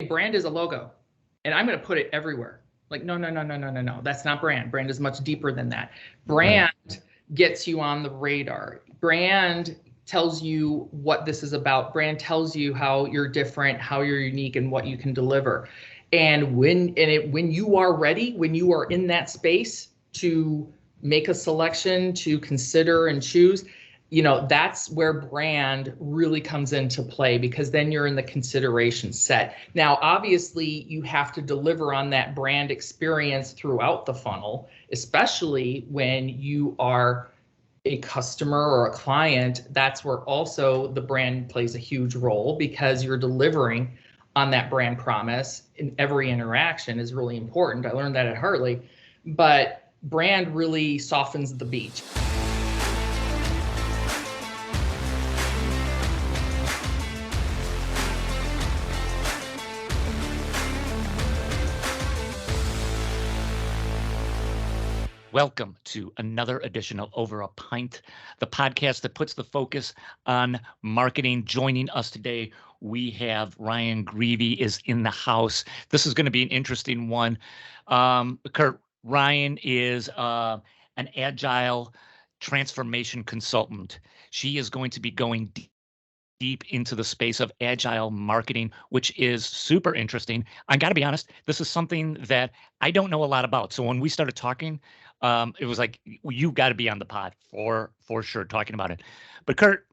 brand is a logo and I'm going to put it everywhere. Like, no. That's not brand. Brand is much deeper than that. Brand gets you on the radar. Brand tells you what this is about. Brand tells you how you're different, how you're unique, and what you can deliver. And when you are ready, when you are in that space to make a selection, to consider and choose, that's where brand really comes into play, because then you're in the consideration set. Now, obviously, you have to deliver on that brand experience throughout the funnel, especially when you are a customer or a client. That's where also the brand plays a huge role, because you're delivering on that brand promise in every interaction is really important. I learned that at Harley, but brand really softens the beach. Welcome to another edition of Over a Pint, the podcast that puts the focus on marketing. Joining us today, we have Ryann Greve is in the house. This is going to be an interesting one. Kurt, Ryann is an agile transformation consultant. She is going to be going deep into the space of agile marketing, which is super interesting. I got to be honest, this is something that I don't know a lot about. So when we started talking, it was like, you got to be on the pod for sure talking about it. But Kurt,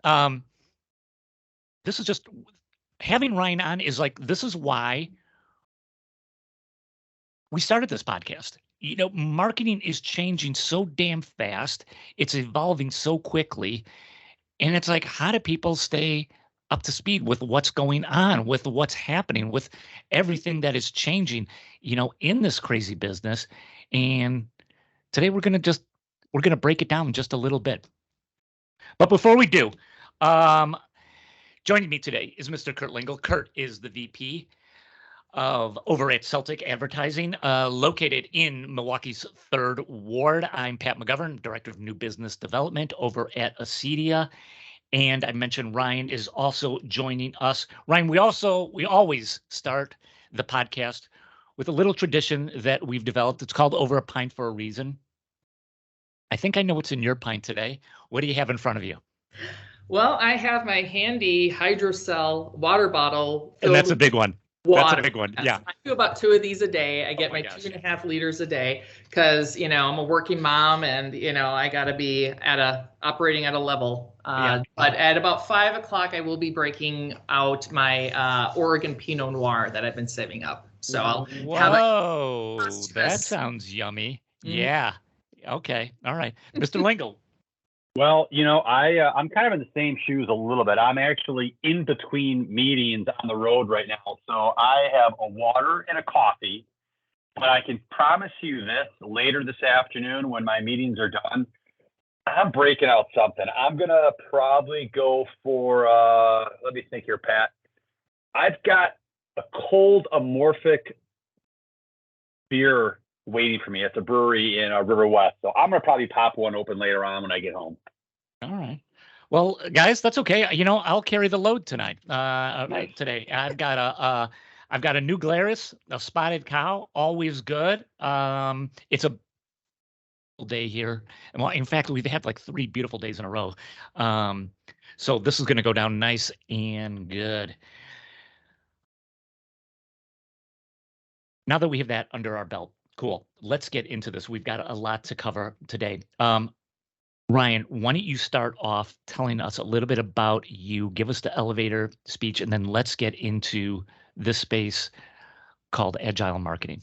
this is just having Ryann on is like, this is why we started this podcast. Marketing is changing so damn fast. It's evolving so quickly. And it's like, how do people stay up to speed with what's going on, with what's happening, with everything that is changing, in this crazy business? And today we're going to break it down just a little bit. But before we do, joining me today is Mr. Kurt Lingle. Kurt is the VP over at Celtic Advertising, located in Milwaukee's 3rd Ward. I'm Pat McGovern, Director of New Business Development over at Acedia. And I mentioned Ryann is also joining us. Ryann, we always start the podcast with a little tradition that we've developed. It's called Over a Pint for a reason. I think I know what's in your pint today. What do you have in front of you? Well, I have my handy hydrocell water bottle. And that's a big one. Water. That's a big one. Yeah. I do about 2 of these a day. I get my 2.5 liters a day because, I'm a working mom and, I got to be operating at a level. But at about 5 o'clock, I will be breaking out my Oregon Pinot Noir that I've been saving up. So I'll have it. That sounds yummy. Mm-hmm. Yeah. Okay. All right. Mr. Lingle. Well, I'm kind of in the same shoes a little bit. I'm actually in between meetings on the road right now. So I have a water and a coffee, but I can promise you this, later this afternoon when my meetings are done, I'm breaking out something. I'm going to probably go for, let me think here, Pat. I've got a cold amorphic beer waiting for me at the brewery in River West. So I'm going to probably pop one open later on when I get home. All right. Well, guys, that's okay. I'll carry the load tonight. Nice. Today, I've got a new Glarus, a spotted cow, always good. It's a day here. And well, in fact, we've had like 3 beautiful days in a row. So this is going to go down nice and good. Now that we have that under our belt, cool. Let's get into this. We've got a lot to cover today. Ryann, why don't you start off telling us a little bit about you, give us the elevator speech, and then let's get into this space called Agile Marketing.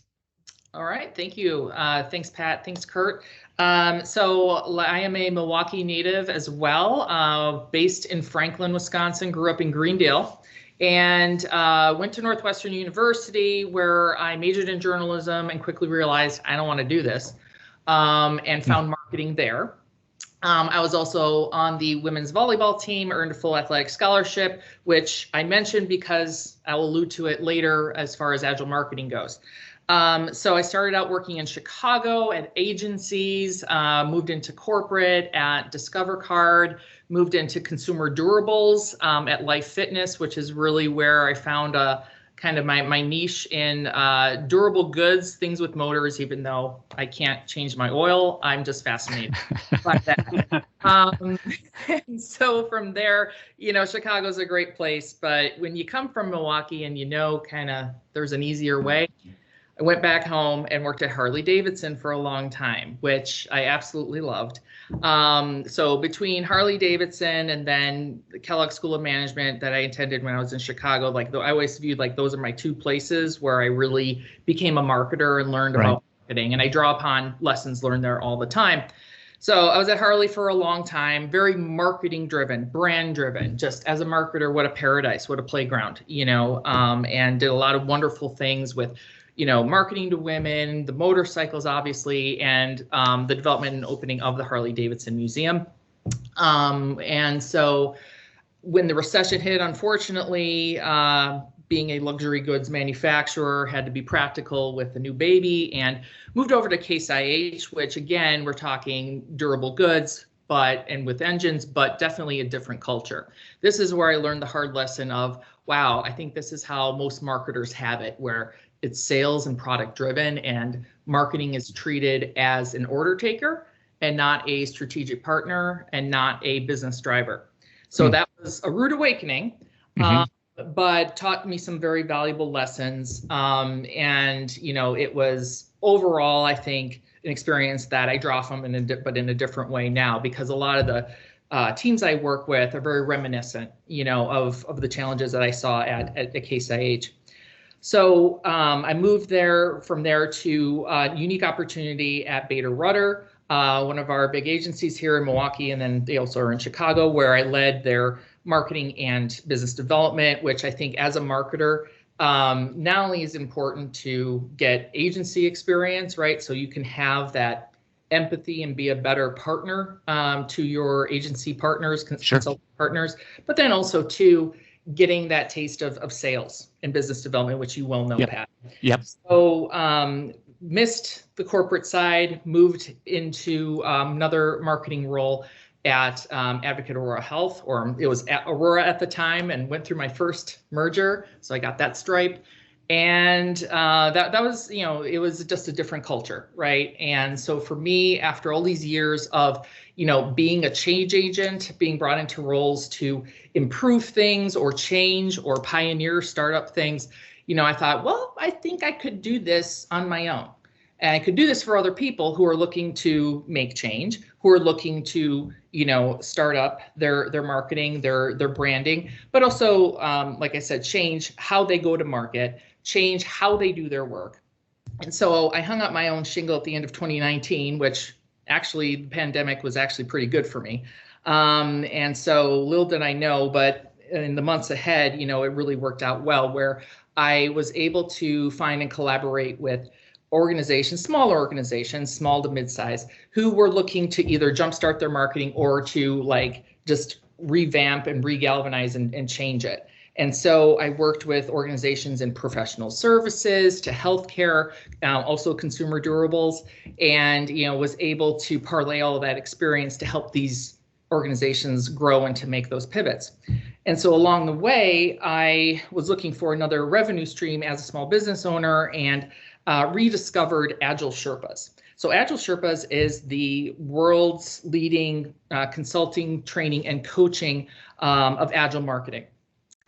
All right. Thank you. Thanks, Pat. Thanks, Kurt. So I am a Milwaukee native as well, based in Franklin, Wisconsin, grew up in Greendale, and went to Northwestern University where I majored in journalism and quickly realized I don't want to do this, and found marketing there. I was also on the women's volleyball team, earned a full athletic scholarship, which I mentioned because I'll allude to it later as far as Agile Marketing goes. So I started out working in Chicago at agencies, moved into corporate at Discover Card, moved into consumer durables at Life Fitness, which is really where I found a kind of my niche in durable goods, things with motors, even though I can't change my oil. I'm just fascinated by that. And so from there, Chicago's a great place, but when you come from Milwaukee and kind of there's an easier way, I went back home and worked at Harley-Davidson for a long time, which I absolutely loved. So between Harley-Davidson and then the Kellogg School of Management that I attended when I was in Chicago, I always viewed those are my two places where I really became a marketer and learned about marketing. And I draw upon lessons learned there all the time. So I was at Harley for a long time, very marketing driven, brand driven. Just as a marketer, what a paradise, what a playground, and did a lot of wonderful things with marketing to women, the motorcycles, obviously, and the development and opening of the Harley-Davidson Museum. And so when the recession hit, unfortunately, being a luxury goods manufacturer, had to be practical with the new baby and moved over to Case IH, which again, we're talking durable goods, and with engines, but definitely a different culture. This is where I learned the hard lesson of, wow, I think this is how most marketers have it, where it's sales and product driven, and marketing is treated as an order taker and not a strategic partner and not a business driver. So that was a rude awakening, but taught me some very valuable lessons. And it was overall, I think, an experience that I draw from, but in a different way now, because a lot of the teams I work with are very reminiscent, of the challenges that I saw at Case IH. So I moved from there to a unique opportunity at Bader Rutter, one of our big agencies here in Milwaukee, and then they also are in Chicago, where I led their marketing and business development, which I think as a marketer, not only is important to get agency experience, right? So you can have that empathy and be a better partner to your agency partners, consultant partners, but then also to getting that taste of sales and business development, which you well know, Pat. So missed the corporate side, moved into another marketing role at Advocate Aurora Health, or it was at Aurora at the time, and went through my first merger. So I got that stripe. And that was, it was just a different culture, right? And so for me, after all these years of, being a change agent, being brought into roles to improve things or change or pioneer startup things, I thought, well, I think I could do this on my own. And I could do this for other people who are looking to make change, who are looking to, start up their marketing, their branding, but also, like I said, change how they go to market, change how they do their work. And so I hung up my own shingle at the end of 2019, which actually the pandemic was actually pretty good for me. And so little did I know, but in the months ahead, it really worked out well, where I was able to find and collaborate with organizations, smaller organizations, small to mid-size, who were looking to either jumpstart their marketing or to just revamp and regalvanize and change it. And so I worked with organizations in professional services to healthcare, also consumer durables, and was able to parlay all of that experience to help these organizations grow and to make those pivots. And so along the way, I was looking for another revenue stream as a small business owner and rediscovered Agile Sherpas. So Agile Sherpas is the world's leading consulting, training, and coaching of Agile marketing.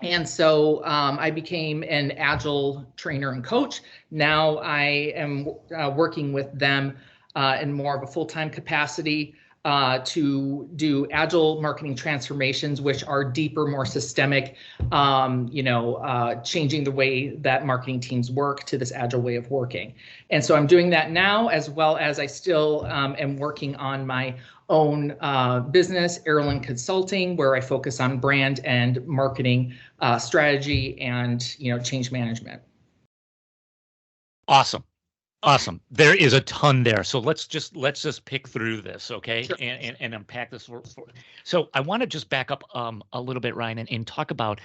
And so I became an Agile trainer and coach. Now I am working with them in more of a full-time capacity to do Agile marketing transformations, which are deeper, more systemic, changing the way that marketing teams work to this Agile way of working. And so I'm doing that now, as well as I still am working on my own business, Airlin Consulting, where I focus on brand and marketing strategy and change management. Awesome. There is a ton there. So let's just pick through this, okay? Sure. And unpack this So I want to just back up a little bit, Ryan, and talk about,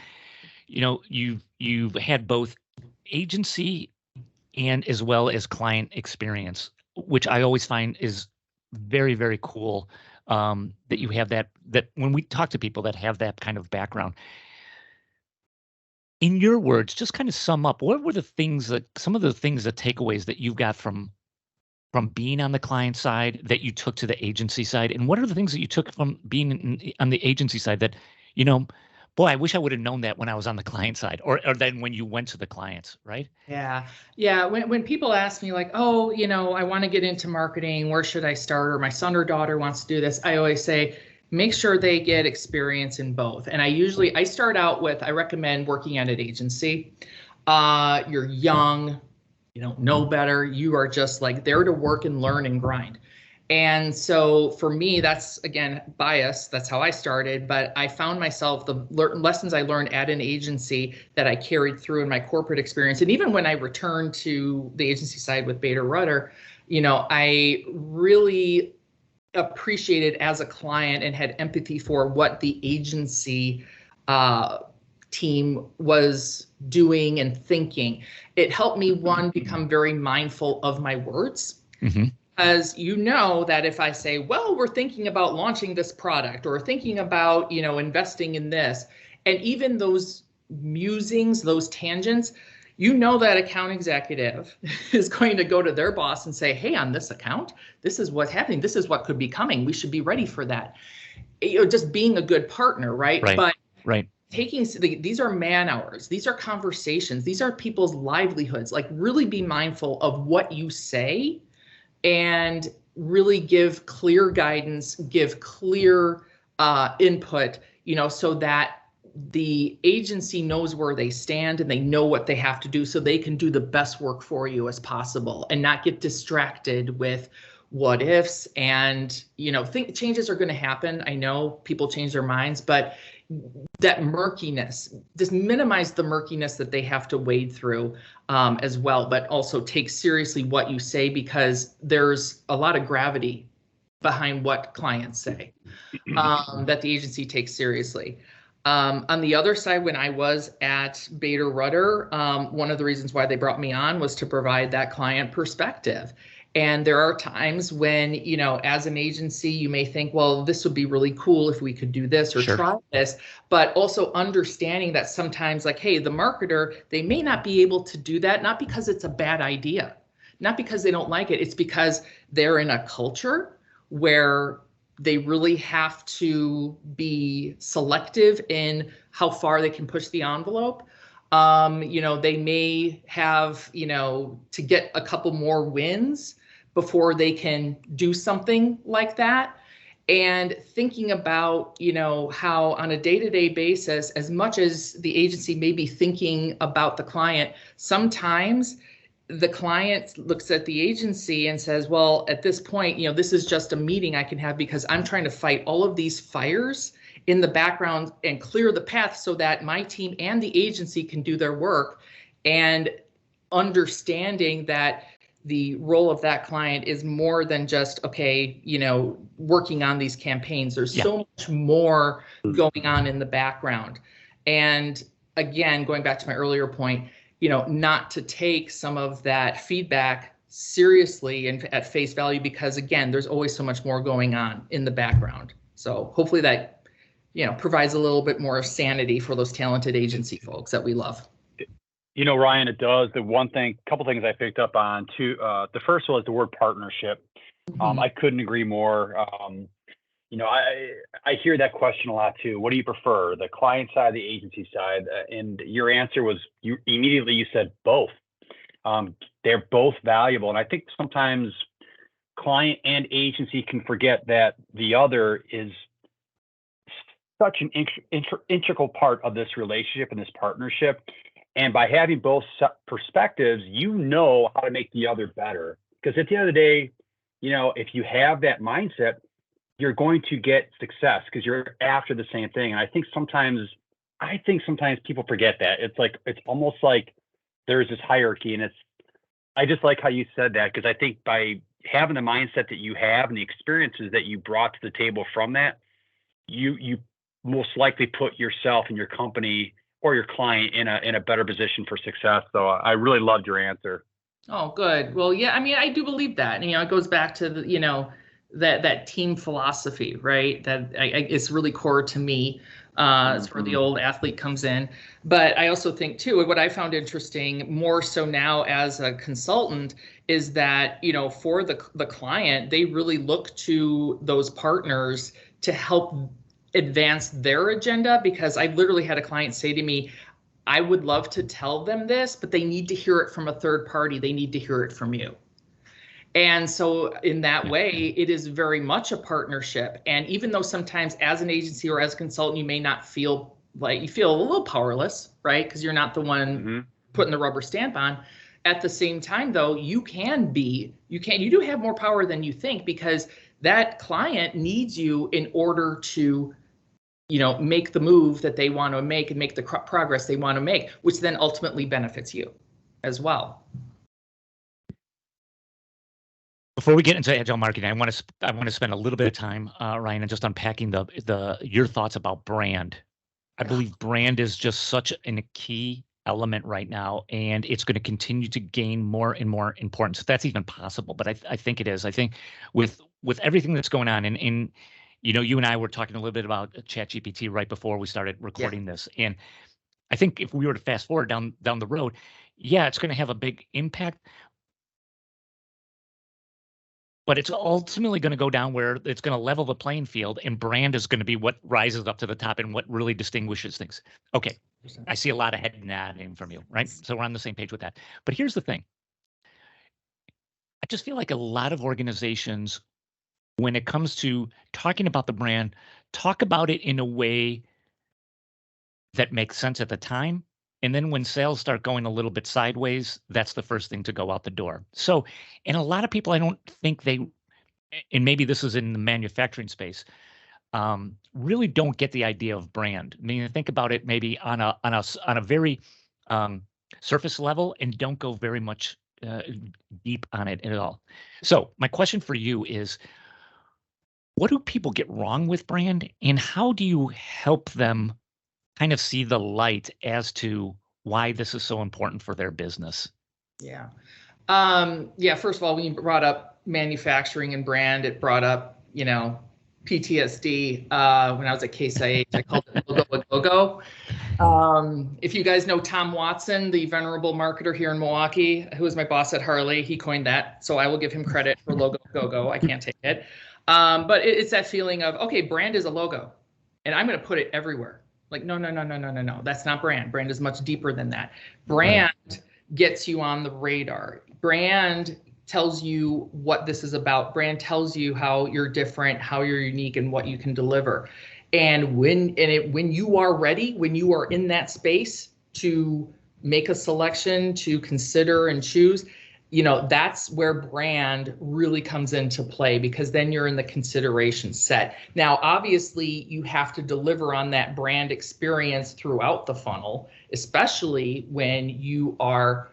you've had both agency and as well as client experience, which I always find is very, very cool, that you have that when we talk to people that have that kind of background. In your words, just kind of sum up, what were some of the takeaways that you got from being on the client side that you took to the agency side? And what are the things that you took from being on the agency side that, boy, I wish I would have known that when I was on the client side, or then when you went to the clients, right? Yeah. Yeah. When people ask me like, oh, I want to get into marketing, where should I start? Or my son or daughter wants to do this. I always say, make sure they get experience in both. And I start out with, I recommend working at an agency. You're young, you don't know better. You are just like there to work and learn and grind. And so for me, that's, again, bias. That's how I started. But I found myself the lessons I learned at an agency that I carried through in my corporate experience. And even when I returned to the agency side with Bader Rutter, I really appreciated as a client and had empathy for what the agency team was doing and thinking. It helped me, one, become very mindful of my words. Mm-hmm. Because that if I say, well, we're thinking about launching this product or thinking about, investing in this, and even those musings, those tangents, that account executive is going to go to their boss and say, hey, on this account, this is what's happening. This is what could be coming. We should be ready for that. Just being a good partner, right? But these are man hours. These are conversations. These are people's livelihoods. Like, really be mindful of what you say and really give clear guidance, give clear input, so that the agency knows where they stand and they know what they have to do so they can do the best work for you as possible and not get distracted with what ifs. And, changes are going to happen. I know people change their minds, but that murkiness, just minimize the murkiness that they have to wade through as well, but also take seriously what you say, because there's a lot of gravity behind what clients say that the agency takes seriously. On the other side, when I was at Bader Rutter, one of the reasons why they brought me on was to provide that client perspective. And there are times when, as an agency, you may think, well, this would be really cool if we could do this or try this, but also understanding that sometimes, like, hey, the marketer, they may not be able to do that, not because it's a bad idea, not because they don't like it. It's because they're in a culture where they really have to be selective in how far they can push the envelope. They may have, to get a couple more wins before they can do something like that. And thinking about, how on a day-to-day basis, as much as the agency may be thinking about the client, sometimes the client looks at the agency and says, well, at this point, this is just a meeting I can have because I'm trying to fight all of these fires in the background and clear the path so that my team and the agency can do their work. And understanding that the role of that client is more than just, okay, working on these campaigns. There's so much more going on in the background. And again, going back to my earlier point, not to take some of that feedback seriously and at face value, because again, there's always so much more going on in the background. So hopefully that, provides a little bit more sanity for those talented agency folks that we love. Ryan, it does. Couple things I picked up on too. The first one is the word partnership. Mm-hmm. I couldn't agree more. I hear that question a lot too. What do you prefer, the client side, the agency side? And your answer was you said both. They're both valuable. And I think sometimes client and agency can forget that the other is such an integral part of this relationship and this partnership. And by having both perspectives, how to make the other better. Because at the end of the day, if you have that mindset, you're going to get success because you're after the same thing. And I think sometimes people forget that. It's almost like there's this hierarchy, and I just like how you said that, because I think by having the mindset that you have and the experiences that you brought to the table from that, you most likely put yourself and your company or your client in a better position for success. So I really loved your answer. Oh, good. Well, yeah, I mean, I do believe that. It goes back to the, that team philosophy, right? That it's really core to me. It's where the old athlete comes in. But I also think too, what I found interesting more so now as a consultant is that, for the client, they really look to those partners to help advance their agenda, because I literally had a client say to me, I would love to tell them this, but they need to hear it from a third party. They need to hear it from you. And so in that way, it is very much a partnership. And even though sometimes as an agency or as a consultant, you may not feel like, you feel a little powerless, right? Because you're not the one putting the rubber stamp on. At the same time, though, you do have more power than you think, because that client needs you in order to, make the move that they want to make and make the progress they want to make, which then ultimately benefits you as well. Before we get into agile marketing, I want to spend a little bit of time, Ryan, and just unpacking your thoughts about brand. I believe brand is just such a key element right now, and it's going to continue to gain more and more importance, if that's even possible. But I think it is. I think with everything that's going on, and you and I were talking a little bit about ChatGPT right before we started recording this, and I think if we were to fast forward down the road, it's going to have a big impact. But it's ultimately going to go down where it's going to level the playing field, and brand is going to be what rises up to the top and what really distinguishes things. Okay, I see a lot of head nodding from you, right? So we're on the same page with that. But here's the thing. I just feel like a lot of organizations, when it comes to talking about the brand, talk about it in a way that makes sense at the time. And then when sales start going a little bit sideways, that's the first thing to go out the door. So, and a lot of people, I don't think and maybe this is in the manufacturing space, really don't get the idea of brand. I mean, think about it maybe on a very surface level, and don't go very much deep on it at all. So my question for you is, what do people get wrong with brand, and how do you help them kind of see the light as to why this is so important for their business? Yeah. First of all, when you brought up manufacturing and brand, it brought up, PTSD. When I was at Case IH, I called it logo a go-go. If you guys know Tom Watson, the venerable marketer here in Milwaukee, who was my boss at Harley, he coined that. So I will give him credit for logo a go-go. I can't take it. But it's that feeling of, okay, brand is a logo, and I'm going to put it everywhere. Like, no. That's not brand. Brand is much deeper than that. Brand gets you on the radar. Brand tells you what this is about. Brand tells you how you're different, how you're unique, and what you can deliver. And when you are ready, when you are in that space to make a selection, to consider and choose, that's where brand really comes into play, because then you're in the consideration set. Now, obviously, you have to deliver on that brand experience throughout the funnel, especially when you are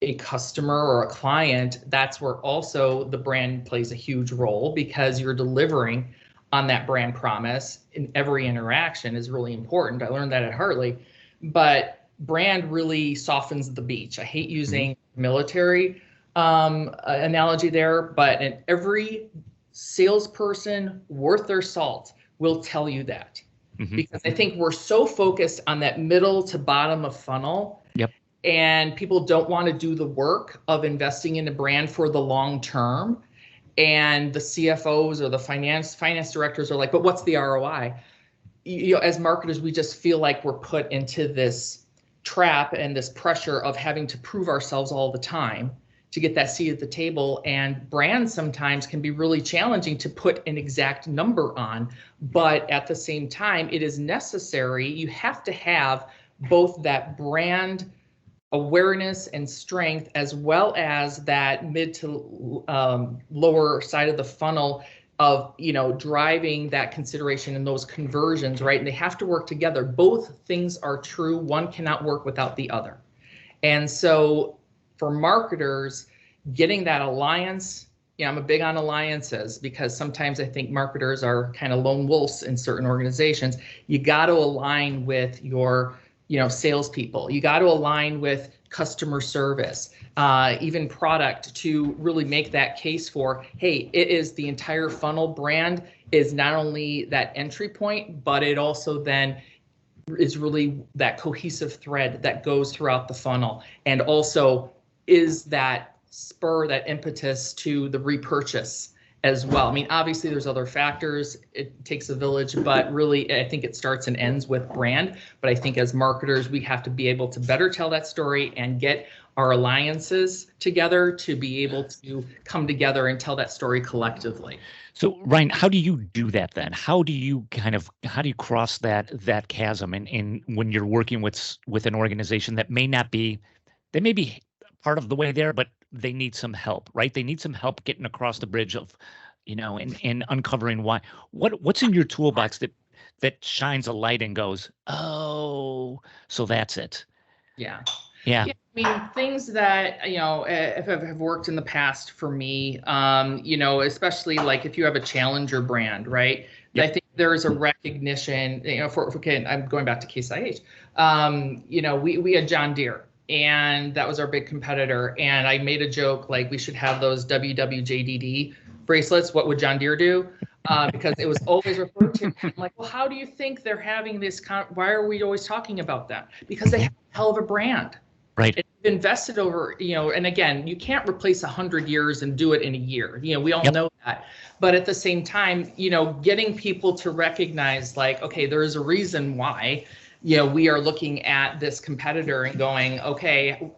a customer or a client. That's where also the brand plays a huge role, because you're delivering on that brand promise in every interaction is really important. I learned that at Harley, but brand really softens the beach. I hate using military analogy there, but every salesperson worth their salt will tell you that, because I think we're so focused on that middle to bottom of funnel. Yep. And people don't want to do the work of investing in a brand for the long term. And the CFOs or the finance directors are like, but what's the ROI? As marketers, we just feel like we're put into this trap and this pressure of having to prove ourselves all the time to get that seat at the table. And brands sometimes can be really challenging to put an exact number on, but at the same time, it is necessary. You have to have both that brand awareness and strength, as well as that mid to lower side of the funnel of, driving that consideration and those conversions, right? And they have to work together. Both things are true. One cannot work without the other. And so for marketers, getting that alliance, I'm a big on alliances, because sometimes I think marketers are kind of lone wolves in certain organizations. You got to align with your, salespeople. You got to align with customer service, even product, to really make that case for, hey, it is the entire funnel. Brand is not only that entry point, but it also then is really that cohesive thread that goes throughout the funnel, and also is that spur, that impetus to the repurchase as well. I mean, obviously there's other factors. It takes a village, but really I think it starts and ends with brand. But I think as marketers, we have to be able to better tell that story and get our alliances together to be able to come together and tell that story collectively. So Ryan, how do you do that then? How do you cross that chasm in when you're working with an organization that may be part of the way there, but they need some help, right? They need some help getting across the bridge of, and uncovering why. What's in your toolbox that shines a light and goes, oh, so that's it. Yeah. Yeah. I mean, things that, have worked in the past for me, especially like if you have a challenger brand, right? Yep. I think there is a recognition, okay, I'm going back to Case IH. We had John Deere, and that was our big competitor. And I made a joke, like we should have those WWJDD bracelets. What would John Deere do? Because it was always referred to. I'm like, well, how do you think they're having this? Why are we always talking about them? Because they have a hell of a brand. Right. It's invested over, and again, you can't replace 100 years and do it in a year. We all know that. But at the same time, getting people to recognize, like, okay, there is a reason why, we are looking at this competitor and going, okay,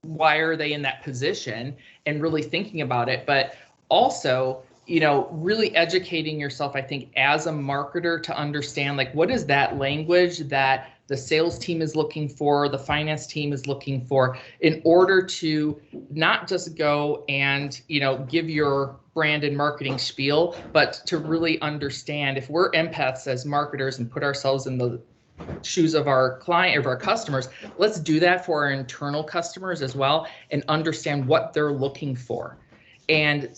why are they in that position, and really thinking about it. But also, really educating yourself, I think, as a marketer to understand, like, what is that language that the sales team is looking for, the finance team is looking for, in order to not just go and, give your brand and marketing spiel, but to really understand, if we're empaths as marketers and put ourselves in the shoes of our client, of our customers, let's do that for our internal customers as well, and understand what they're looking for, and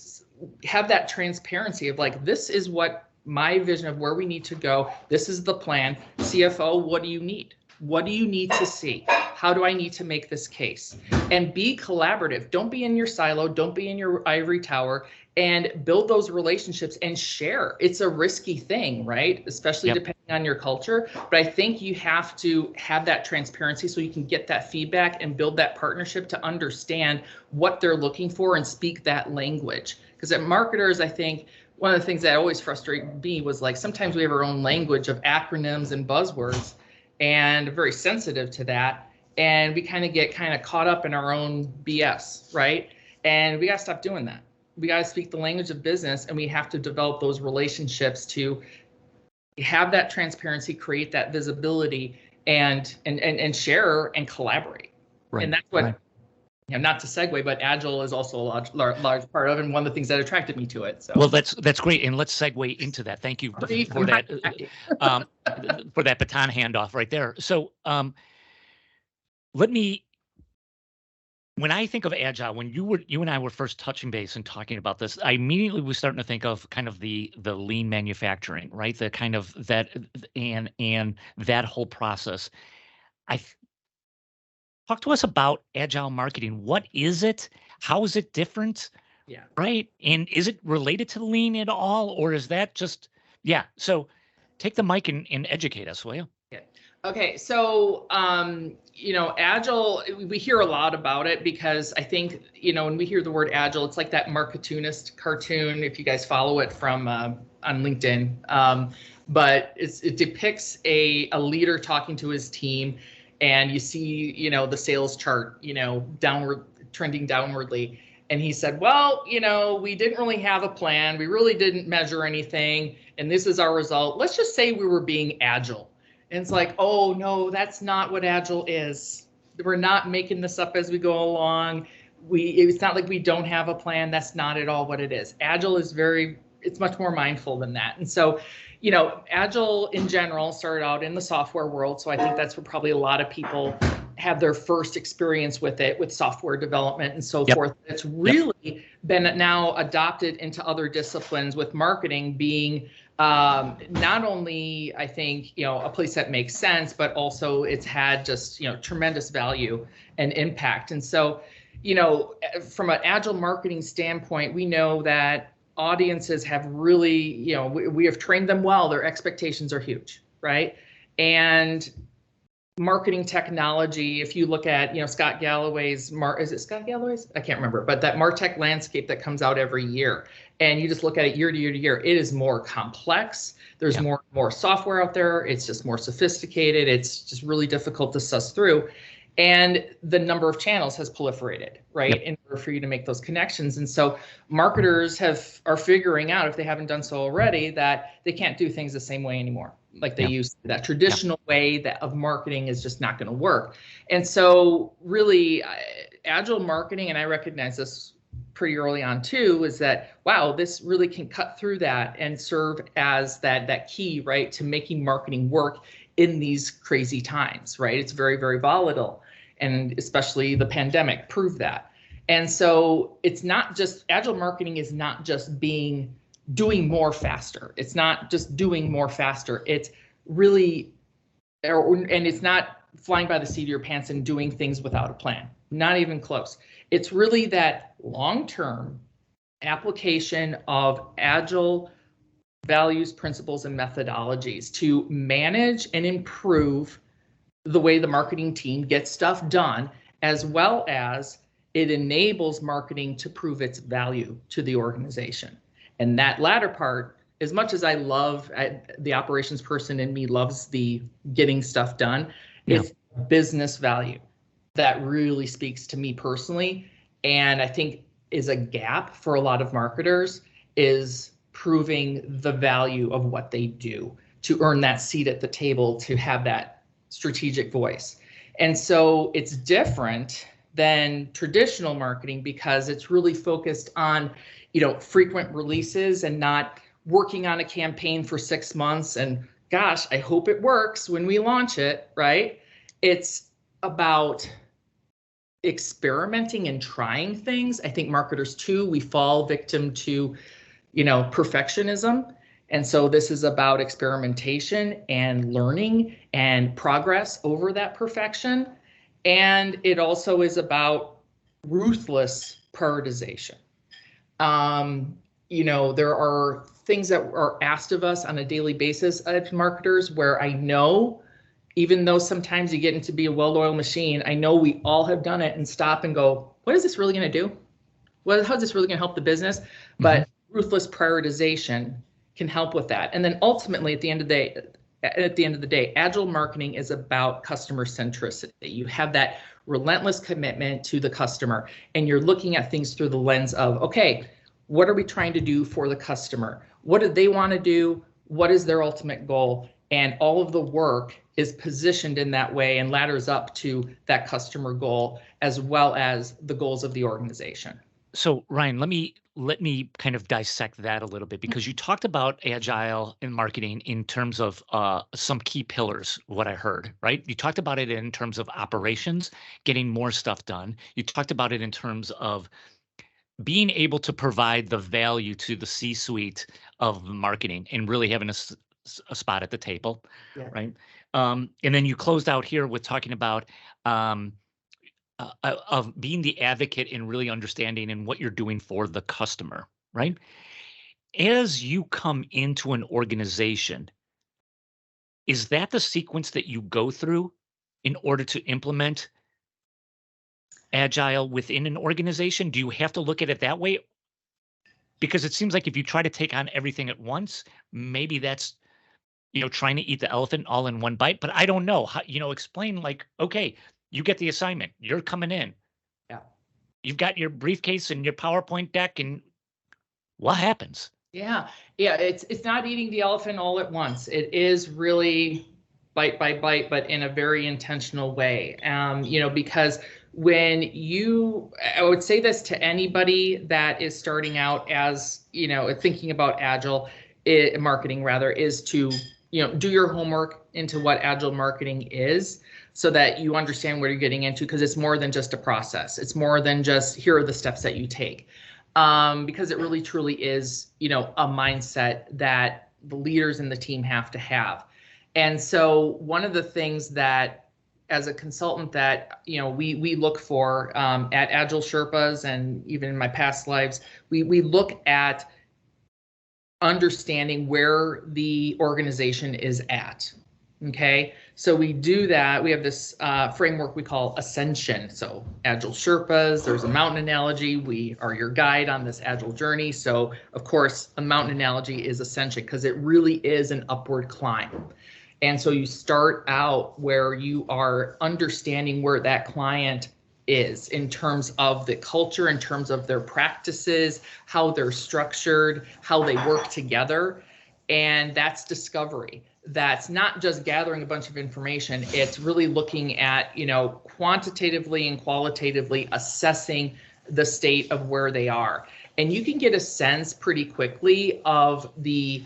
have that transparency of, like, this is what my vision of where we need to go. This is the plan. CFO, what do you need? What do you need to see? How do I need to make this case? And be collaborative. Don't be in your silo. Don't be in your ivory tower, and build those relationships and share. It's a risky thing, right? Especially depending on your culture. But I think you have to have that transparency so you can get that feedback and build that partnership to understand what they're looking for and speak that language. Because at marketers, I think one of the things that always frustrated me was, like, sometimes we have our own language of acronyms and buzzwords, and very sensitive to that. And we get caught up in our own BS, right? And we got to stop doing that. We got to speak the language of business, and we have to develop those relationships to have that transparency, create that visibility, and share and collaborate. Right. And that's what, right. Not to segue, but Agile is also a large part of, and one of the things that attracted me to it. So, well, that's great, and let's segue into that. Thank you for that for that baton handoff right there. So, when I think of Agile, when you and I were first touching base and talking about this, I immediately was starting to think of kind of the lean manufacturing, right? The kind of that and that whole process. Talk to us about Agile marketing. What is it? How is it different? Yeah. Right. And is it related to lean at all? Or is that just, so take the mic and educate us, will you? Okay. So, Agile, we hear a lot about it because I think, when we hear the word Agile, it's like that cartoonist cartoon, if you guys follow it from on LinkedIn. But it depicts a leader talking to his team. And you see, the sales chart, trending downwardly. And he said, well, we didn't really have a plan. We really didn't measure anything. And this is our result. Let's just say we were being agile. And it's like, oh, no, that's not what Agile is. We're not making this up as we go along. It's not like we don't have a plan. That's not at all what it is. Agile is it's much more mindful than that. And so, Agile in general started out in the software world. So I think that's where probably a lot of people have their first experience with it, with software development and so forth. It's really been now adopted into other disciplines, with marketing being not only, I think, a place that makes sense, but also it's had just, tremendous value and impact. And so, from an Agile marketing standpoint, we know that audiences have really, we have trained them well. Their expectations are huge, right? And marketing technology, if you look at, Scott Galloway's, is it Scott Galloway's? I can't remember, but that MarTech landscape that comes out every year, and you just look at it year to year to year, it is more complex. There's more software out there. It's just more sophisticated. It's just really difficult to suss through. And the number of channels has proliferated, right? In order for you to make those connections. And so marketers are figuring out, if they haven't done so already, that they can't do things the same way anymore. Like they used to. That traditional way of marketing is just not going to work. And so really agile marketing, and I recognize this pretty early on too, is that, wow, this really can cut through that and serve as that key, right, to making marketing work in these crazy times, right? It's very, very volatile. And especially the pandemic proved that. And so it's not just, agile marketing is not just doing more faster. It's not just doing more faster. It's really, and it's not flying by the seat of your pants and doing things without a plan. Not even close. It's really that long-term application of agile values, principles, and methodologies to manage and improve the way the marketing team gets stuff done, as well as it enables marketing to prove its value to the organization. And that latter part, as much as the operations person in me loves the getting stuff done, it's business value that really speaks to me personally. And I think is a gap for a lot of marketers, is proving the value of what they do to earn that seat at the table, to have that strategic voice. And so it's different than traditional marketing because it's really focused on, frequent releases and not working on a campaign for 6 months and gosh, I hope it works when we launch it, right? It's about experimenting and trying things. I think marketers too, we fall victim to, perfectionism. And so this is about experimentation and learning and progress over that perfection. And it also is about ruthless prioritization. There are things that are asked of us on a daily basis as marketers where I know, even though sometimes you get into be a well-oiled machine, I know we all have done it and stop and go, what is this really going to do? How's this really going to help the business? But ruthless prioritization can help with that. And then ultimately at the end of the day, agile marketing is about customer centricity. You have that relentless commitment to the customer, and you're looking at things through the lens of, okay, what are we trying to do for the customer? What do they want to do? What is their ultimate goal? And all of the work is positioned in that way and ladders up to that customer goal as well as the goals of the organization. So Ryan, let me kind of dissect that a little bit, because you talked about agile in marketing in terms of some key pillars, what I heard, right? You talked about it in terms of operations, getting more stuff done. You talked about it in terms of being able to provide the value to the C-suite of marketing and really having a spot at the table, right? And then you closed out here with talking about of being the advocate and really understanding and what you're doing for the customer, right? As you come into an organization, is that the sequence that you go through in order to implement agile within an organization? Do you have to look at it that way? Because it seems like if you try to take on everything at once, maybe that's, trying to eat the elephant all in one bite. But I don't know how, explain like, okay, you get the assignment, you're coming in. Yeah. You've got your briefcase and your PowerPoint deck, and what happens? Yeah. It's not eating the elephant all at once. It is really bite by bite, but in a very intentional way. Because I would say this to anybody that is starting out as, thinking about agile marketing rather, is to, do your homework into what agile marketing is so that you understand what you're getting into, because it's more than just a process. It's more than just, here are the steps that you take. Because it really truly is, a mindset that the leaders in the team have to have. And so one of the things that, as a consultant, that we look for at Agile Sherpas, and even in my past lives, we look at understanding where the organization is at. Okay, so we do that. We have this framework we call Ascension. So Agile Sherpas, there's a mountain analogy. We are your guide on this Agile journey. So of course, a mountain analogy is Ascension because it really is an upward climb. And so you start out where you are understanding where that client is in terms of the culture, in terms of their practices, how they're structured, how they work together. And that's discovery. That's not just gathering a bunch of information. It's really looking at, quantitatively and qualitatively assessing the state of where they are. And you can get a sense pretty quickly of the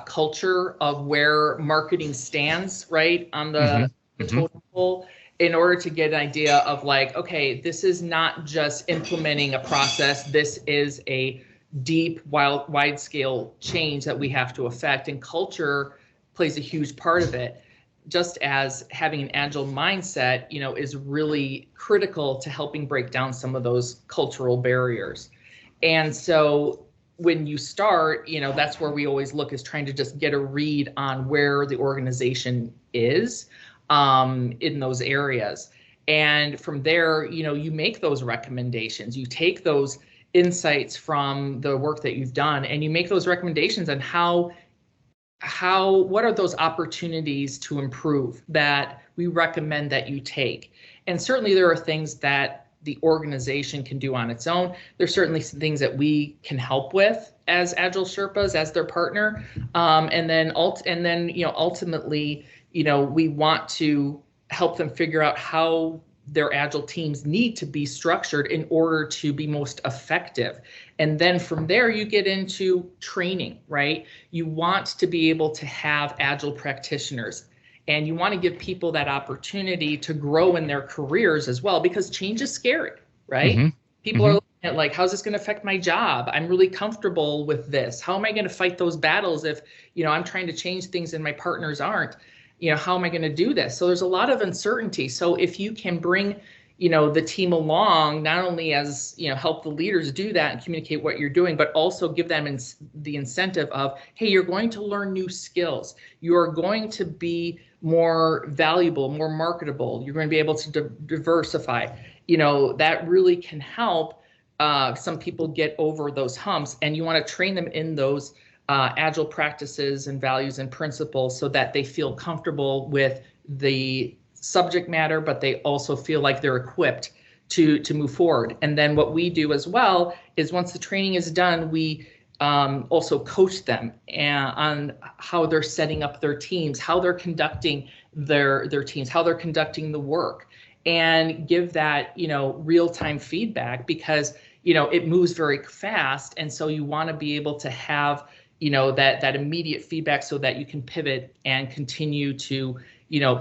culture of where marketing stands, right, on the totem pole, in order to get an idea of like, okay, this is not just implementing a process. This is a deep, wide scale change that we have to affect, and culture plays a huge part of it. Just as having an agile mindset, is really critical to helping break down some of those cultural barriers. And so when you start, that's where we always look, is trying to just get a read on where the organization is in those areas. And from there, you make those recommendations, you take those insights from the work that you've done, and you make those recommendations on what are those opportunities to improve that we recommend that you take. And certainly there are things that the organization can do on its own. There's certainly some things that we can help with as Agile Sherpas, as their partner. And then ultimately, we want to help them figure out how their agile teams need to be structured in order to be most effective. And then from there, you get into training, right? You want to be able to have agile practitioners, and you want to give people that opportunity to grow in their careers as well, because change is scary, right? People are looking at like, how's this going to affect my job? I'm really comfortable with this. How am I going to fight those battles if, I'm trying to change things and my partners aren't? How am I going to do this? So there's a lot of uncertainty. So if you can bring, the team along, not only as, help the leaders do that and communicate what you're doing, but also give them the incentive of, hey, you're going to learn new skills. You're going to be more valuable, more marketable. You're going to be able to diversify. That really can help some people get over those humps, and you want to train them in those agile practices and values and principles so that they feel comfortable with the subject matter, but they also feel like they're equipped to move forward. And then what we do as well is, once the training is done, we also coach them on how they're setting up their teams, how they're conducting their teams, how they're conducting the work, and give that, real-time feedback, because, it moves very fast. And so you want to be able to have, that immediate feedback so that you can pivot and continue to,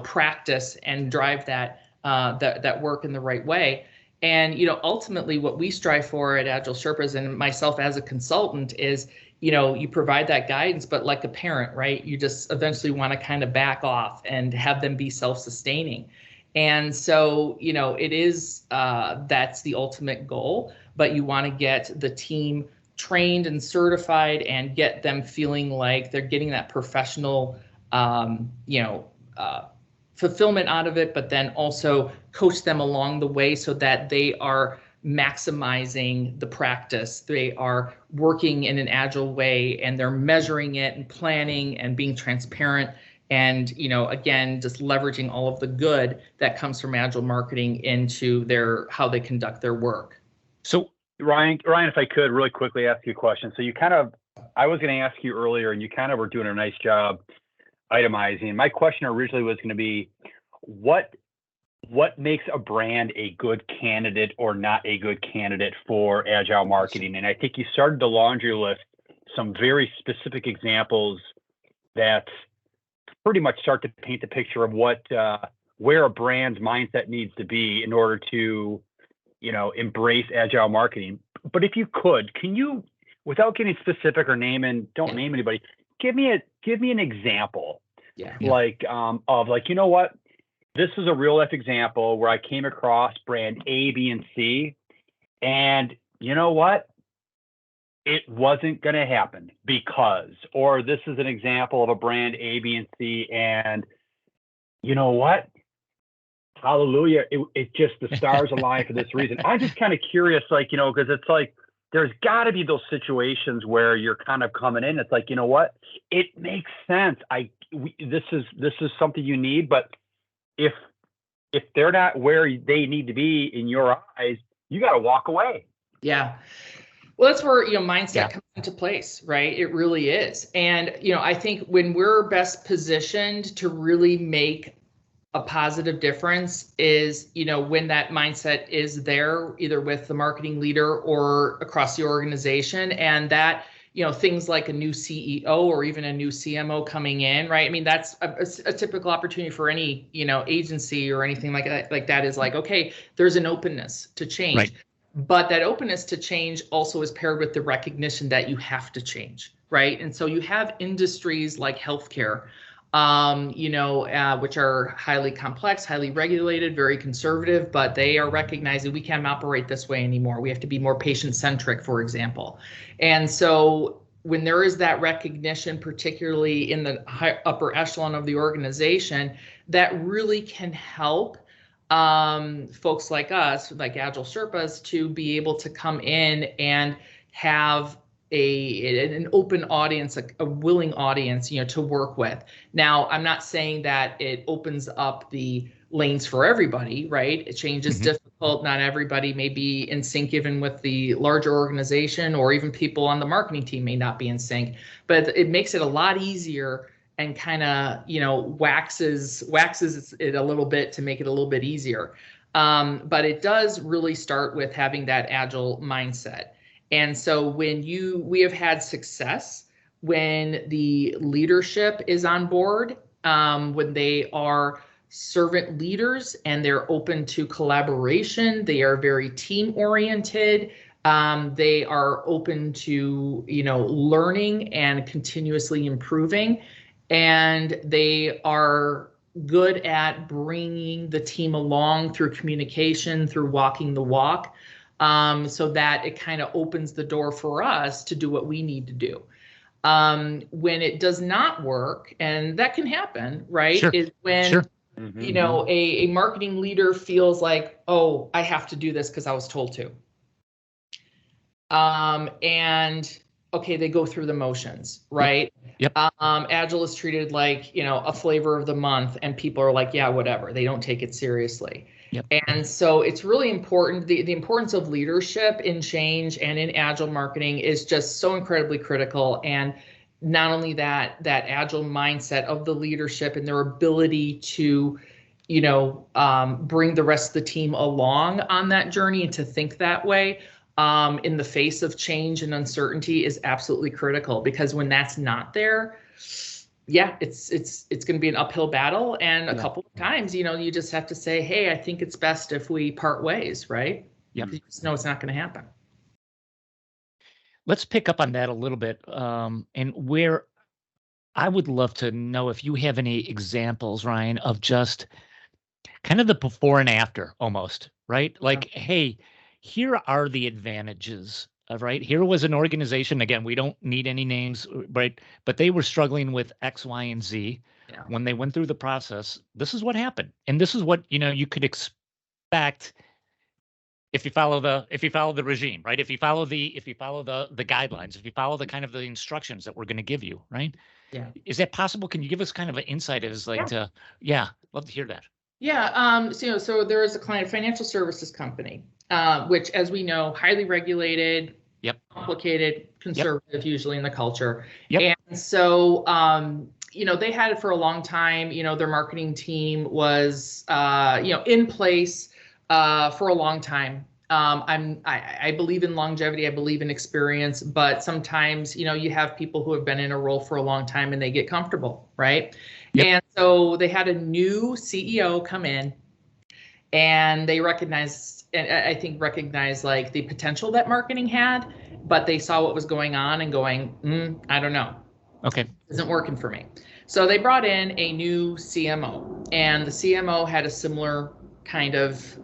practice and drive that work in the right way. And, ultimately what we strive for at Agile Sherpas, and myself as a consultant, is, you provide that guidance, but like a parent, right? You just eventually want to kind of back off and have them be self-sustaining. And so, it is, that's the ultimate goal, but you want to get the team trained and certified and get them feeling like they're getting that professional, fulfillment out of it, but then also coach them along the way so that they are maximizing the practice. They are working in an agile way, and they're measuring it and planning and being transparent. And, again, just leveraging all of the good that comes from agile marketing into how they conduct their work. So Ryan, if I could really quickly ask you a question. So I was going to ask you earlier, and you kind of were doing a nice job itemizing. My question originally was going to be, what makes a brand a good candidate or not a good candidate for agile marketing? And I think you started to laundry list some very specific examples that pretty much start to paint the picture of where a brand's mindset needs to be in order to, embrace agile marketing. But if you could, can you, without getting specific or don't name anybody, give me an example. Yeah. Of what, this is a real life example where I came across brand A, B, and C, and you know what? it wasn't going to happen because, or this is an example of a brand A, B, and C, and you know what? Hallelujah. It just, the stars align for this reason. I'm just kind of curious, like, because it's like, there's got to be those situations where you're kind of coming in. It's like, you know what? It makes sense. This is something you need, but if they're not where they need to be in your eyes, you got to walk away. Yeah. Well, that's where, mindset comes into place, right? It really is. And, I think when we're best positioned to really make a positive difference is, when that mindset is there, either with the marketing leader or across the organization, and that, things like a new CEO or even a new CMO coming in, right? I mean, that's a typical opportunity for any, agency or anything like that is like, okay, there's an openness to change. Right. But that openness to change also is paired with the recognition that you have to change, right? And so you have industries like healthcare, which are highly complex, highly regulated, very conservative, but they are recognizing we can't operate this way anymore. We have to be more patient-centric, for example. And so when there is that recognition, particularly in the upper echelon of the organization, that really can help folks like us, like Agile Sherpas, to be able to come in and have an open audience, a willing audience, to work with. Now, I'm not saying that it opens up the lanes for everybody, right? Change is difficult. Not everybody may be in sync, even with the larger organization, or even people on the marketing team may not be in sync, but it makes it a lot easier and kind of, waxes it a little bit to make it a little bit easier. But it does really start with having that agile mindset. And so when we have had success when the leadership is on board, when they are servant leaders and they're open to collaboration, they are very team oriented. They are open to, learning and continuously improving. And they are good at bringing the team along through communication, through walking the walk, so that it kind of opens the door for us to do what we need to do. When it does not work, and that can happen, right, Sure. is when, Sure. A marketing leader feels like, oh, I have to do this because I was told to. And okay, they go through the motions, right? Yep. Agile is treated like, a flavor of the month, and people are like, yeah, whatever. They don't take it seriously. Yep. And so it's really important. The importance of leadership in change and in agile marketing is just so incredibly critical. And not only that agile mindset of the leadership and their ability to, bring the rest of the team along on that journey and to think that way, in the face of change and uncertainty is absolutely critical, because when that's not there, it's going to be an uphill battle. And a couple of times, you just have to say, hey, I think it's best if we part ways, right? Yeah. You just know it's not going to happen. Let's pick up on that a little bit. And where I would love to know if you have any examples, Ryan, of just kind of the before and after almost, right? Like, hey, here are the advantages, right? Here was an organization, again, we don't need any names, right? But they were struggling with X, Y, and Z. Yeah. When they went through the process, this is what happened. And this is what, you could expect if you follow the regime, right? If you follow the guidelines, if you follow the kind of the instructions that we're going to give you, right? Yeah. Is that possible? Can you give us kind of an insight as like love to hear that. Yeah. So there is a client, financial services company, which, as we know, highly regulated, complicated, conservative, usually in the culture. Yep. And so, they had it for a long time. Their marketing team was, in place for a long time. I believe in longevity. I believe in experience, but sometimes, you have people who have been in a role for a long time and they get comfortable, right? Yep. And so they had a new CEO come in, and they recognized like the potential that marketing had, but they saw what was going on and going, I don't know. Okay. Isn't working for me. So they brought in a new CMO, and the CMO had a similar kind of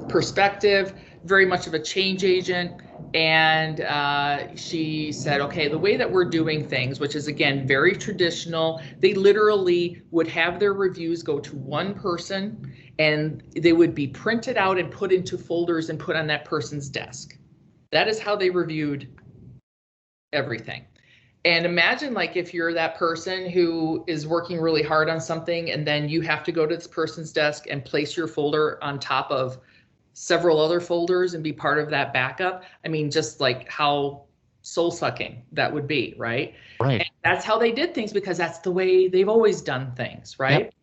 perspective, very much of a change agent. And she said, okay, the way that we're doing things, which is again very traditional, they literally would have their reviews go to one person and they would be printed out and put into folders and put on that person's desk. That is how they reviewed everything. And imagine like if you're that person who is working really hard on something and then you have to go to this person's desk and place your folder on top of several other folders and be part of that backup. I mean, just like how soul sucking that would be, right? Right. And that's how they did things because that's the way they've always done things, right? Yep.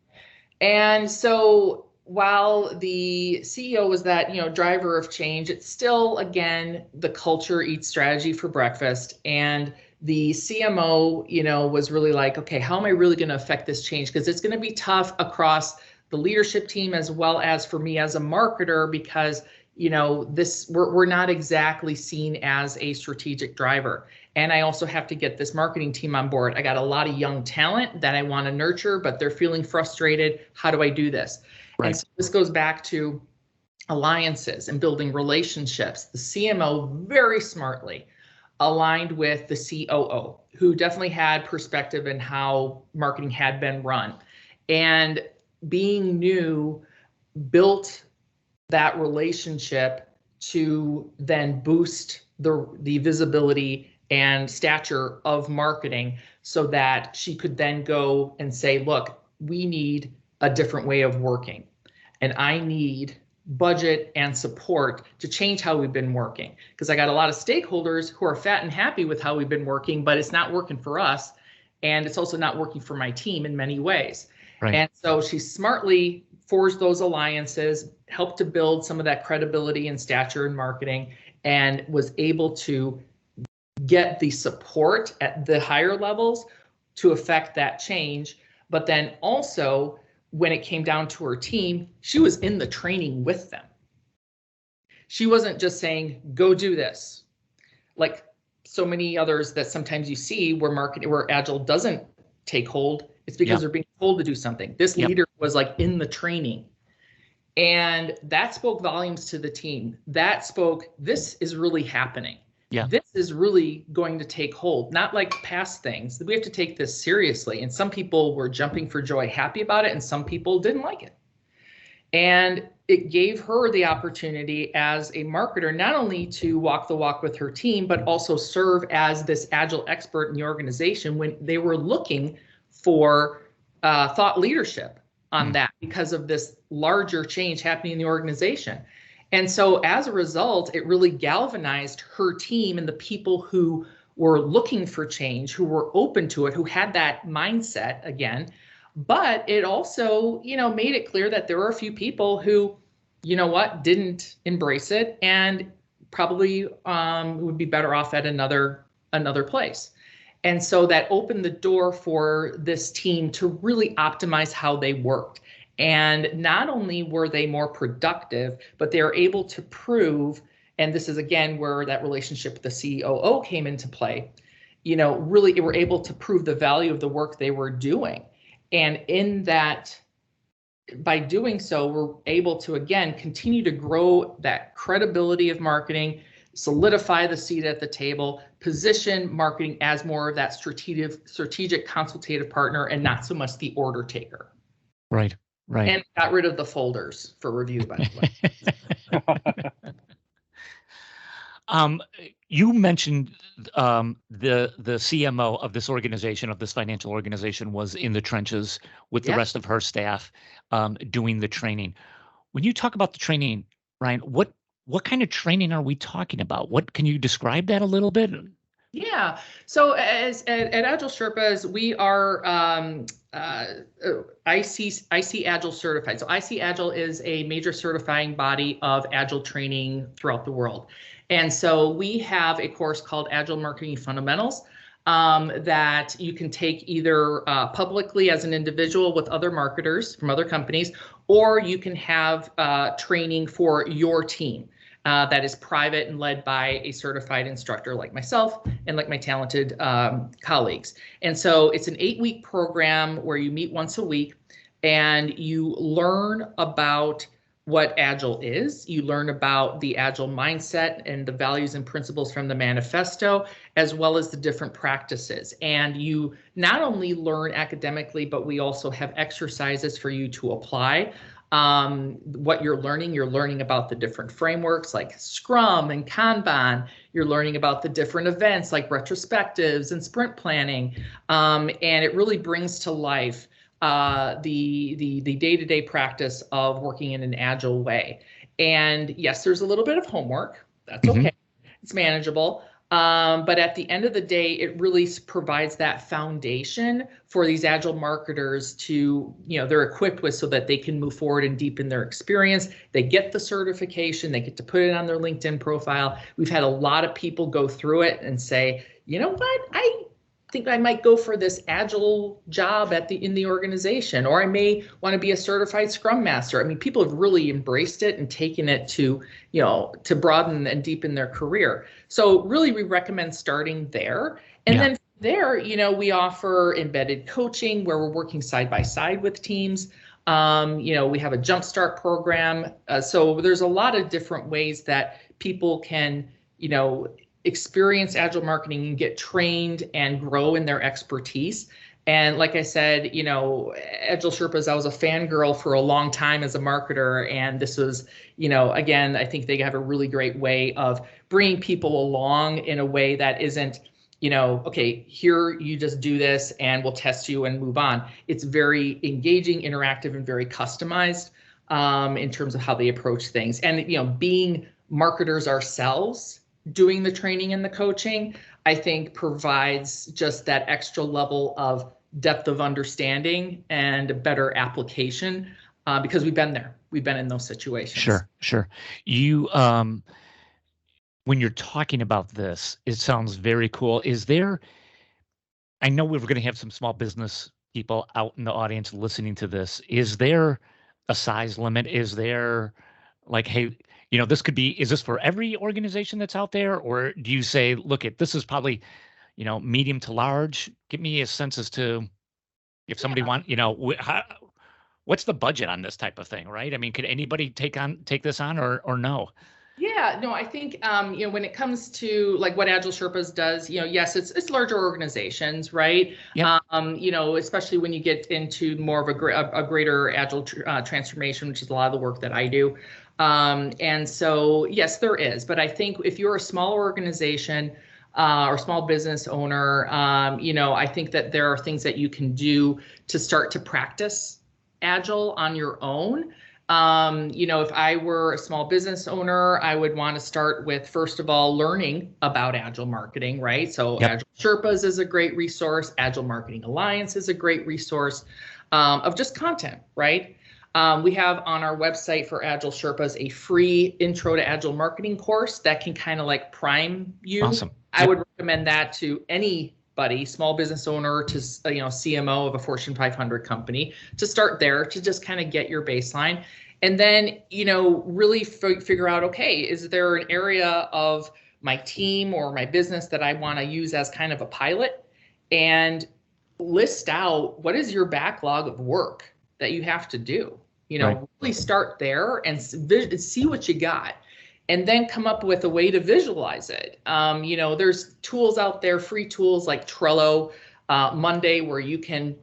And so while the CEO was that, driver of change, it's still, again, the culture eats strategy for breakfast. And the CMO, was really like, okay, how am I really going to affect this change? Because it's going to be tough across the leadership team as well as for me as a marketer, because we're not exactly seen as a strategic driver. And I also have to get this marketing team on board. I got a lot of young talent that I want to nurture, but they're feeling frustrated. How do I do this? Right. And so this goes back to alliances and building relationships. The CMO very smartly aligned with the COO, who definitely had perspective in how marketing had been run. And being new, built that relationship to then boost the visibility and stature of marketing so that she could then go and say, look, we need a different way of working. And I need budget and support to change how we've been working. Because I got a lot of stakeholders who are fat and happy with how we've been working, but it's not working for us. And it's also not working for my team in many ways. Right. And so she smartly forged those alliances, helped to build some of that credibility and stature in marketing, and was able to get the support at the higher levels to affect that change. But then also, when it came down to her team, she was in the training with them. She wasn't just saying, go do this. Like so many others that sometimes you see where Agile doesn't take hold, it's because they're being told to do something. This leader was like in the training. And that spoke volumes to the team. That spoke, this is really happening. Yeah. This is really going to take hold, not like past things. We have to take this seriously. And some people were jumping for joy, happy about it, and some people didn't like it. And it gave her the opportunity as a marketer, not only to walk the walk with her team, but also serve as this Agile expert in the organization when they were looking for thought leadership on that because of this larger change happening in the organization. And so as a result, it really galvanized her team and the people who were looking for change, who were open to it, who had that mindset again. But it also, made it clear that there were a few people who, didn't embrace it and probably would be better off at another place. And so that opened the door for this team to really optimize how they worked. And not only were they more productive, but they were able to prove, and this is again where that relationship with the COO came into play, really were able to prove the value of the work they were doing. And in that, by doing so, we're able to, again, continue to grow that credibility of marketing, solidify the seat at the table, position marketing as more of that strategic consultative partner and not so much the order taker. Right. Right. And got rid of the folders for review, by the way. You mentioned the CMO of this organization, of this financial organization, was in the trenches with the rest of her staff doing the training. When you talk about the training, Ryan, what kind of training are we talking about? What can you describe that a little bit? Yeah. So at Agile Sherpas, we are IC Agile certified. So IC Agile is a major certifying body of Agile training throughout the world. And so we have a course called Agile Marketing Fundamentals that you can take either publicly as an individual with other marketers from other companies, or you can have training for your team. That is private and led by a certified instructor like myself and like my talented colleagues. And so it's an 8-week program where you meet once a week and you learn about what Agile is. You learn about the Agile mindset and the values and principles from the manifesto, as well as the different practices. And you not only learn academically, but we also have exercises for you to apply. What you're learning about the different frameworks like Scrum and Kanban. You're learning about the different events like retrospectives and sprint planning. And it really brings to life the day-to-day practice of working in an agile way. And yes, there's a little bit of homework. That's okay. It's manageable. But at the end of the day, it really provides that foundation for these agile marketers to, they're equipped with so that they can move forward and deepen their experience. They get the certification, they get to put it on their LinkedIn profile. We've had a lot of people go through it and say, you know what, I think I might go for this agile job in the organization, or I may want to be a certified Scrum Master. I mean, people have really embraced it and taken it to broaden and deepen their career. So really, we recommend starting there. And then from there, we offer embedded coaching where we're working side by side with teams. We have a jumpstart program. So there's a lot of different ways that people can, experience agile marketing and get trained and grow in their expertise. And like I said, Agile Sherpas, I was a fangirl for a long time as a marketer. And this was, again, I think they have a really great way of bringing people along in a way that isn't, okay, here you just do this and we'll test you and move on. It's very engaging, interactive, and very customized in terms of how they approach things. And, being marketers ourselves, doing the training and the coaching, I think provides just that extra level of depth of understanding and a better application because we've been there. We've been in those situations. Sure. You, when you're talking about this, it sounds very cool. I know we're going to have some small business people out in the audience listening to this. Is there a size limit? Is there like, hey, this could be, is this for every organization that's out there? Or do you say, look, this is probably, medium to large? Give me a sense as to if somebody what's the budget on this type of thing, right? I mean, could anybody take this on or no? Yeah, no, I think, when it comes to like what Agile Sherpas does, yes, it's larger organizations, right? Yep. Especially when you get into more of a greater Agile transformation, which is a lot of the work that I do. And so, yes, there is. But I think if you're a small organization or small business owner, I think that there are things that you can do to start to practice Agile on your own. If I were a small business owner, I would want to start with, first of all, learning about Agile marketing, right? So Agile Sherpas is a great resource. Agile Marketing Alliance is a great resource of just content, right? We have on our website for Agile Sherpas a free intro to Agile marketing course that can kind of like prime you. Awesome. I would recommend that to anybody, small business owner to CMO of a Fortune 500 company, to start there, to just kind of get your baseline. And then, really figure out, okay, is there an area of my team or my business that I want to use as kind of a pilot, and list out what is your backlog of work that you have to do. Right. Really start there and see what you got, and then come up with a way to visualize it. There's tools out there, free tools like Trello, Monday, where you can,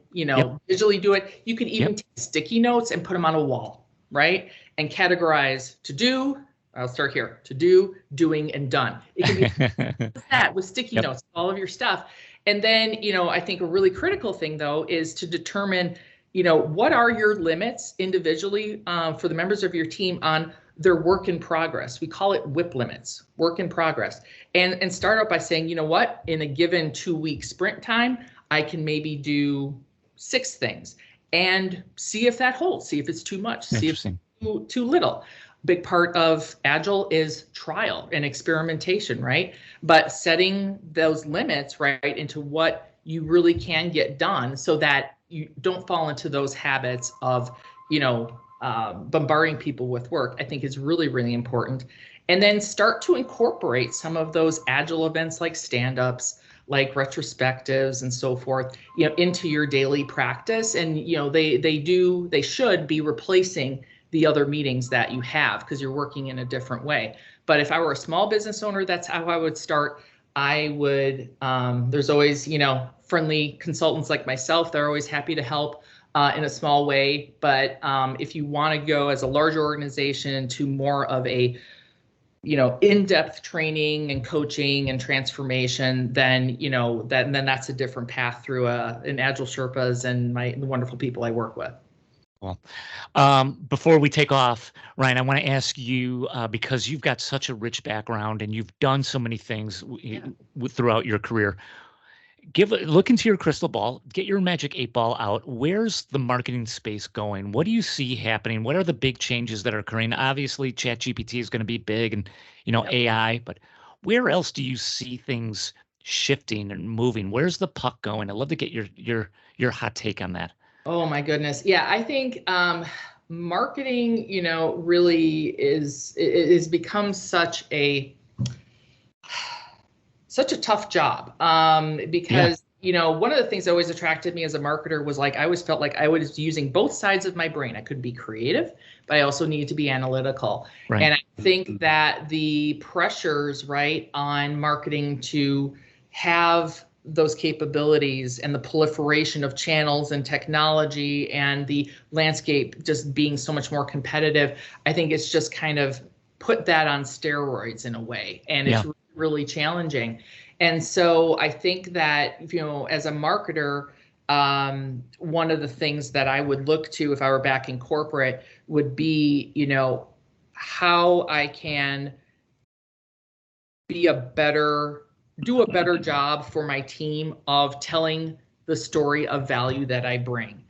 visually do it. You can even take sticky notes and put them on a wall, right? And categorize to do. I'll start here: to do, doing, and done. It can be that with sticky notes, all of your stuff. And then, I think a really critical thing though is to determine, what are your limits individually for the members of your team on their work in progress. We call it WIP limits, work in progress. And start out by saying, what, in a given 2-week sprint time, I can maybe do 6 things, and see if that holds, see if it's too much, see if it's too little. Big part of Agile is trial and experimentation, right? But setting those limits, right, into what you really can get done so that you don't fall into those habits of, bombarding people with work, I think is really, really important. And then start to incorporate some of those Agile events like stand-ups, like retrospectives and so forth, into your daily practice. And, they should be replacing the other meetings that you have because you're working in a different way. But if I were a small business owner, that's how I would start. I would, there's always, friendly consultants like myself. They're always happy to help in a small way. But if you want to go as a larger organization to more of a, in-depth training and coaching and transformation, then, then that's a different path through an Agile Sherpas and the wonderful people I work with. Well, before we take off, Ryann, I want to ask you, because you've got such a rich background and you've done so many things throughout your career, look into your crystal ball, get your magic 8-ball out. Where's the marketing space going? What do you see happening? What are the big changes that are occurring? Obviously, ChatGPT is going to be big and, AI, but where else do you see things shifting and moving? Where's the puck going? I'd love to get your hot take on that. Oh my goodness. Yeah, I think marketing, really is become such a tough job because, one of the things that always attracted me as a marketer was I always felt like I was using both sides of my brain. I could be creative, but I also needed to be analytical. Right. And I think that the pressures, on marketing to have those capabilities and the proliferation of channels and technology and the landscape just being so much more competitive, I think it's just kind of put that on steroids in a way. And it's really challenging. And so I think that, as a marketer, one of the things that I would look to if I were back in corporate would be, how I can do a better job for my team of telling the story of value that I bring.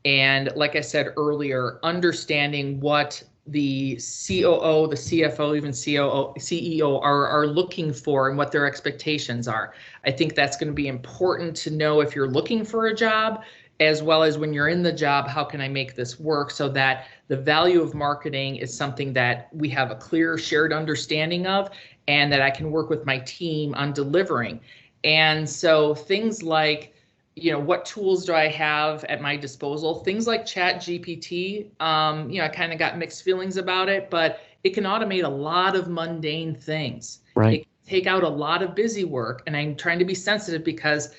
And like I said earlier, understanding what the COO, the CFO, even CEO are looking for and what their expectations are. I think that's going to be important to know if you're looking for a job, as well as when you're in the job, how can I make this work so that the value of marketing is something that we have a clear shared understanding of and that I can work with my team on delivering. And so things like, what tools do I have at my disposal? Things like ChatGPT, I kind of got mixed feelings about it, but it can automate a lot of mundane things. Right. It can take out a lot of busy work. And I'm trying to be sensitive because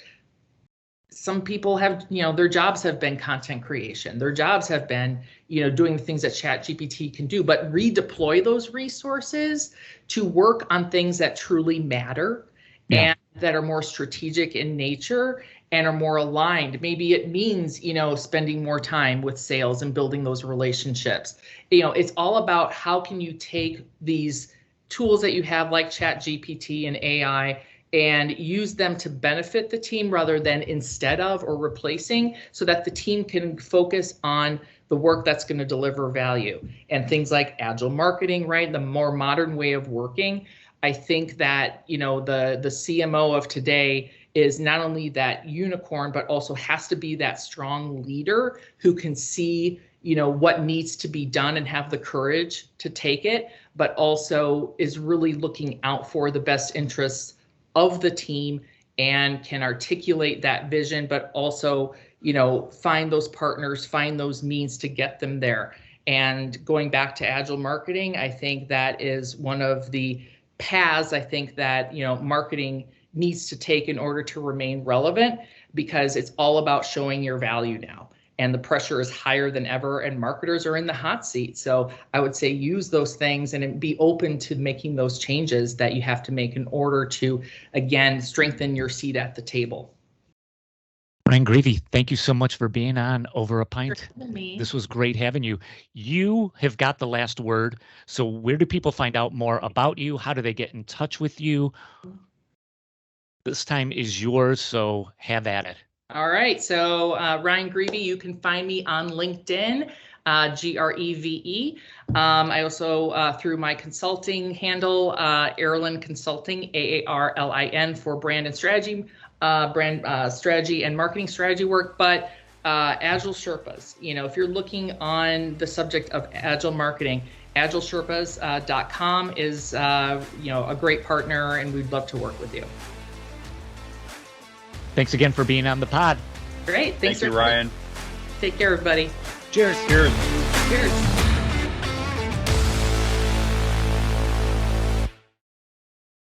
some people have, their jobs have been content creation. Their jobs have been, doing the things that ChatGPT can do, but redeploy those resources to work on things that truly matter and that are more strategic in nature and are more aligned. Maybe it means, spending more time with sales and building those relationships. It's all about how can you take these tools that you have like ChatGPT and AI and use them to benefit the team rather than instead of or replacing, so that the team can focus on the work that's going to deliver value. And things like Agile Marketing, the more modern way of working. I think that, the CMO of today is not only that unicorn, but also has to be that strong leader who can see, what needs to be done and have the courage to take it, but also is really looking out for the best interests of the team and can articulate that vision, but also, find those partners, find those means to get them there. And going back to Agile Marketing, I think that is one of the paths I think that, marketing needs to take in order to remain relevant, because it's all about showing your value now. And the pressure is higher than ever and marketers are in the hot seat. So I would say use those things and be open to making those changes that you have to make in order to, again, strengthen your seat at the table. Ryann Greve, thank you so much for being on Over a Pint. This was great having you. You have got the last word. So where do people find out more about you? How do they get in touch with you? This time is yours, so have at it. All right. So Ryann Greve, you can find me on LinkedIn, Greve. I also, through my consulting handle, Airlin Consulting, Aarlin, for brand and strategy, strategy and marketing strategy work. But Agile Sherpas, if you're looking on the subject of Agile marketing, AgileSherpas.com is, a great partner, and we'd love to work with you. Thanks again for being on the pod. Great. Thanks, Thank you, Ryann. Take care, everybody. Cheers. Cheers. Cheers.